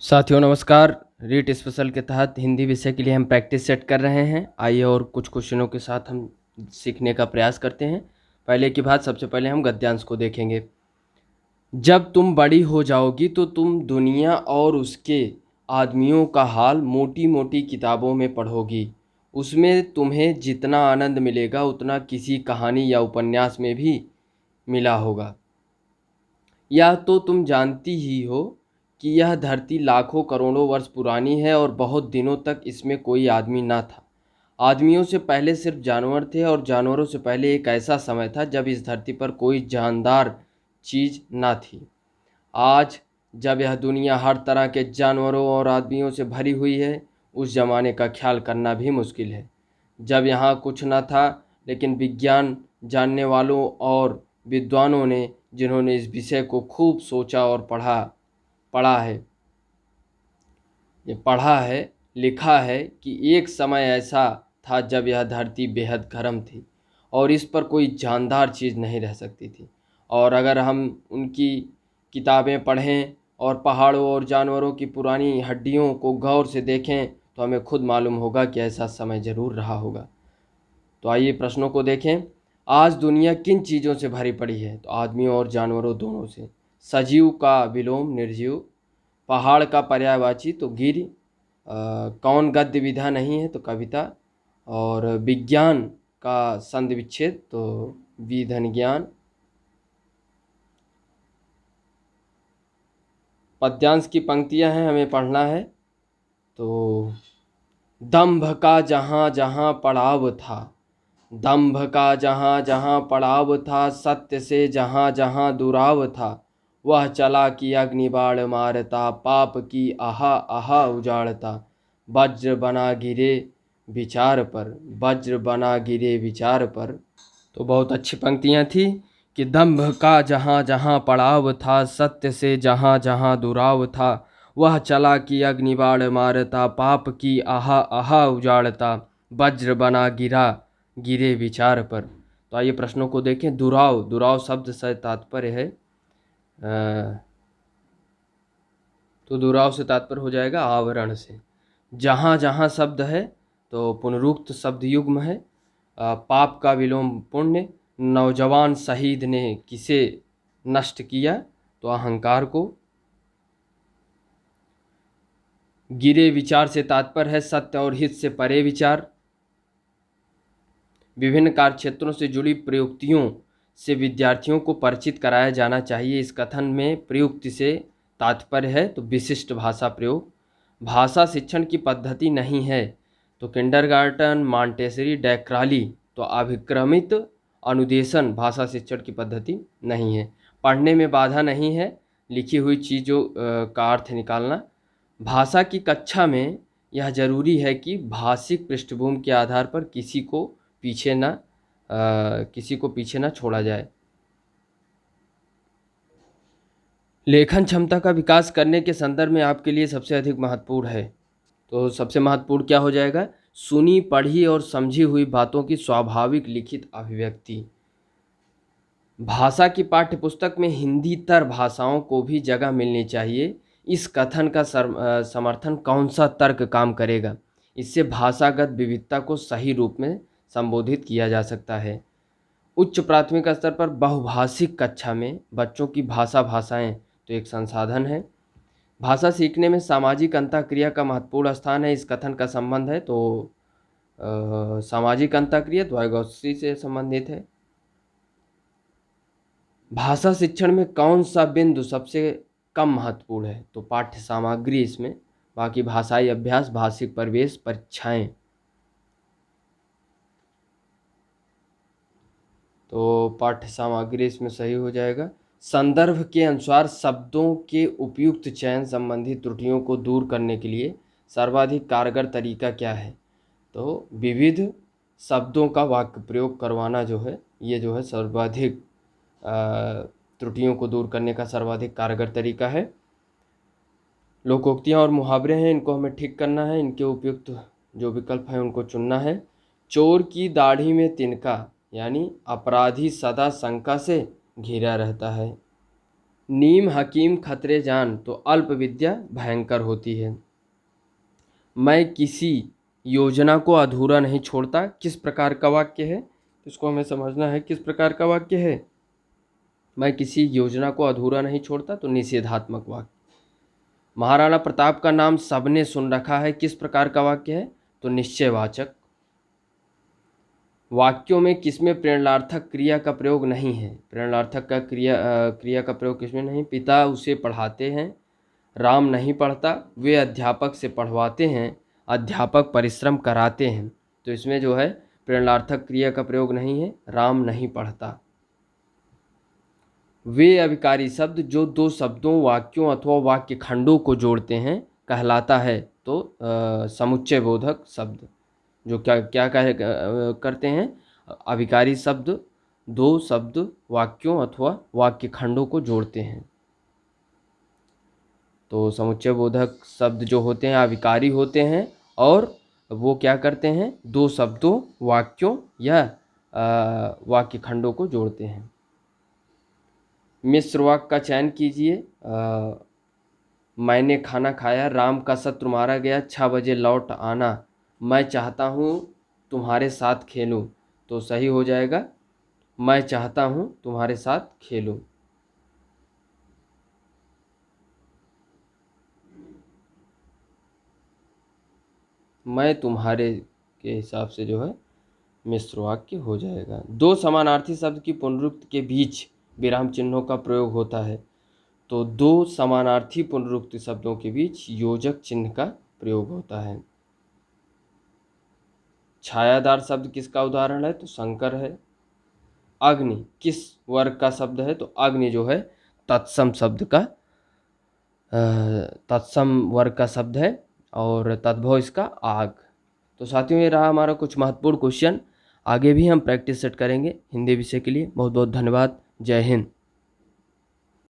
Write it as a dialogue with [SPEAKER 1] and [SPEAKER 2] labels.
[SPEAKER 1] साथियों नमस्कार। रीट स्पेशल के तहत हिंदी विषय के लिए हम प्रैक्टिस सेट कर रहे हैं। आइए और कुछ क्वेश्चनों के साथ हम सीखने का प्रयास करते हैं। पहले की बात, सबसे पहले हम गद्यांश को देखेंगे। जब तुम बड़ी हो जाओगी तो तुम दुनिया और उसके आदमियों का हाल मोटी मोटी किताबों में पढ़ोगी। उसमें तुम्हें जितना आनंद मिलेगा उतना किसी कहानी या उपन्यास में भी मिला होगा। यह तो तुम जानती ही हो कि यह धरती लाखों करोड़ों वर्ष पुरानी है और बहुत दिनों तक इसमें कोई आदमी न था। आदमियों से पहले सिर्फ जानवर थे और जानवरों से पहले एक ऐसा समय था जब इस धरती पर कोई जानदार चीज़ न थी। आज जब यह दुनिया हर तरह के जानवरों और आदमियों से भरी हुई है, उस जमाने का ख्याल करना भी मुश्किल है जब यहाँ कुछ न था। लेकिन विज्ञान जानने वालों और विद्वानों ने, जिन्होंने इस विषय को खूब सोचा और पढ़ा है पढ़ा है, लिखा है कि एक समय ऐसा था जब यह धरती बेहद गर्म थी और इस पर कोई जानदार चीज़ नहीं रह सकती थी। और अगर हम उनकी किताबें पढ़ें और पहाड़ों और जानवरों की पुरानी हड्डियों को गौर से देखें तो हमें खुद मालूम होगा कि ऐसा समय ज़रूर रहा होगा। तो आइए प्रश्नों को देखें। आज दुनिया किन चीज़ों से भरी पड़ी है? तो आदमियों और जानवरों दोनों से। सजीव का विलोम निर्जीव, पहाड़ का पर्यायवाची तो गिर, कौन गद्य विधा नहीं है तो कविता, और विज्ञान का संधि विच्छेद तो विधन ज्ञान। पद्यांश की पंक्तियां हैं, हमें पढ़ना है। तो दंभ का जहाँ जहाँ पड़ाव था, दंभ का जहाँ जहाँ पड़ाव था, सत्य से जहाँ जहाँ दुराव था, वह चला कि अग्निबाण मारता, पाप की आहा आहा उजाड़ता, वज्र बना गिरे विचार पर, वज्र बना गिरे विचार पर। तो बहुत अच्छी पंक्तियाँ थी कि दंभ का जहाँ जहाँ पड़ाव था, सत्य से जहाँ जहाँ दुराव था, वह चला कि अग्निबाण मारता, पाप की आहा आहा उजाड़ता, वज्र बना गिरे विचार पर। तो आइए प्रश्नों को देखें। दुराव, दुराव शब्द से तात्पर्य है तो दुराव से तात्पर्य हो जाएगा आवरण से। जहाँ जहाँ शब्द है तो पुनरुक्त शब्द युग्म है। पाप का विलोम पुण्य, नौजवान शहीद ने किसे नष्ट किया तो अहंकार को। गिरे विचार से तात्पर्य है सत्य और हित से परे विचार। विभिन्न कार्य क्षेत्रों से जुड़ी प्रयुक्तियों से विद्यार्थियों को परिचित कराया जाना चाहिए। इस कथन में प्रयुक्ति से तात्पर्य है तो विशिष्ट भाषा प्रयोग। भाषा शिक्षण की पद्धति नहीं है तो किंडरगार्टन, मॉन्टेसरी, डैक्राली तो अभिक्रमित अनुदेशन भाषा शिक्षण की पद्धति नहीं है। पढ़ने में बाधा नहीं है, लिखी हुई चीज़ों का अर्थ निकालना। भाषा की कक्षा में यह जरूरी है कि भाषिक पृष्ठभूमि के आधार पर किसी को पीछे ना छोड़ा जाए। लेखन क्षमता का विकास करने के संदर्भ में आपके लिए सबसे अधिक महत्वपूर्ण है तो सबसे महत्वपूर्ण क्या हो जाएगा? सुनी, पढ़ी और समझी हुई बातों की स्वाभाविक लिखित अभिव्यक्ति। भाषा की पाठ्यपुस्तक में हिंदीतर भाषाओं को भी जगह मिलनी चाहिए। इस कथन का समर्थन कौन सा तर्क काम करेगा? इससे भाषागत विविधता को सही रूप में संबोधित किया जा सकता है। उच्च प्राथमिक स्तर पर बहुभाषिक कक्षा में बच्चों की भाषाएं तो एक संसाधन है। भाषा सीखने में सामाजिक अंतःक्रिया का महत्वपूर्ण स्थान है। इस कथन का संबंध है तो सामाजिक अंतःक्रिया द्वैगोष्ठी से संबंधित है। भाषा शिक्षण में कौन सा बिंदु सबसे कम महत्वपूर्ण है? तो पाठ्य सामग्री इसमें, बाकी भाषाई अभ्यास, भाषिक परिवेश, परीक्षाएं। तो पाठ्य सामग्री इसमें सही हो जाएगा। संदर्भ के अनुसार शब्दों के उपयुक्त चयन संबंधी त्रुटियों को दूर करने के लिए सर्वाधिक कारगर तरीका क्या है? तो विविध शब्दों का वाक्य प्रयोग करवाना जो है, ये जो है सर्वाधिक त्रुटियों को दूर करने का सर्वाधिक कारगर तरीका है। लोकोक्तियाँ और मुहावरे हैं, इनको हमें ठीक करना है। इनके उपयुक्त जो विकल्प हैं उनको चुनना है। चोर की दाढ़ी में तिनका, यानी अपराधी सदा शंका से घिरा रहता है। नीम हकीम खतरे जान, तो अल्प विद्या भयंकर होती है। मैं किसी योजना को अधूरा नहीं छोड़ता, किस प्रकार का वाक्य है? तो इसको हमें समझना है किस प्रकार का वाक्य है। मैं किसी योजना को अधूरा नहीं छोड़ता, तो निषेधात्मक वाक्य। महाराणा प्रताप का नाम सबने सुन रखा है, किस प्रकार का वाक्य है? तो निश्चयवाचक। वाक्यों में किसमें प्रेरणार्थक क्रिया का प्रयोग नहीं है? प्रेरणार्थक का क्रिया का प्रयोग किसमें नहीं? पिता उसे पढ़ाते हैं, राम नहीं पढ़ता, वे अध्यापक से पढ़वाते हैं, अध्यापक परिश्रम कराते हैं। तो इसमें जो है प्रेरणार्थक क्रिया का प्रयोग नहीं है, राम नहीं पढ़ता। वे अभिकारी शब्द जो दो शब्दों, वाक्यों अथवा वाक्य खंडों को जोड़ते हैं कहलाता है। तो समुच्चय बोधक शब्द जो क्या क्या करते हैं? अभिकारी शब्द दो शब्द, वाक्यों अथवा वाक्य खंडों को जोड़ते हैं। तो समुच्चय बोधक शब्द जो होते हैं अभिकारी होते हैं, और वो क्या करते हैं? दो शब्दों, वाक्यों या वाक्य खंडों को जोड़ते हैं। मिश्र वाक्य का चयन कीजिए। मैंने खाना खाया, राम का शत्रु मारा गया, 6 बजे लौट आना, मैं चाहता हूँ तुम्हारे साथ खेलूं। तो सही हो जाएगा, मैं चाहता हूँ तुम्हारे साथ खेलूं। मैं तुम्हारे के हिसाब से जो है मिश्र वाक्य हो जाएगा। दो समानार्थी शब्द की पुनरुक्ति के बीच विराम चिन्हों का प्रयोग होता है। तो दो समानार्थी पुनरुक्ति शब्दों के बीच योजक चिन्ह का प्रयोग होता है। छायादार शब्द किसका उदाहरण है? तो शंकर है। अग्नि किस वर्ग का शब्द है? तो अग्नि जो है तत्सम शब्द का तत्सम वर्ग का शब्द है, और तद्भव इसका आग। तो साथियों ये रहा हमारा कुछ महत्वपूर्ण क्वेश्चन। आगे भी हम प्रैक्टिस सेट करेंगे हिंदी विषय के लिए। बहुत बहुत धन्यवाद। जय हिंद।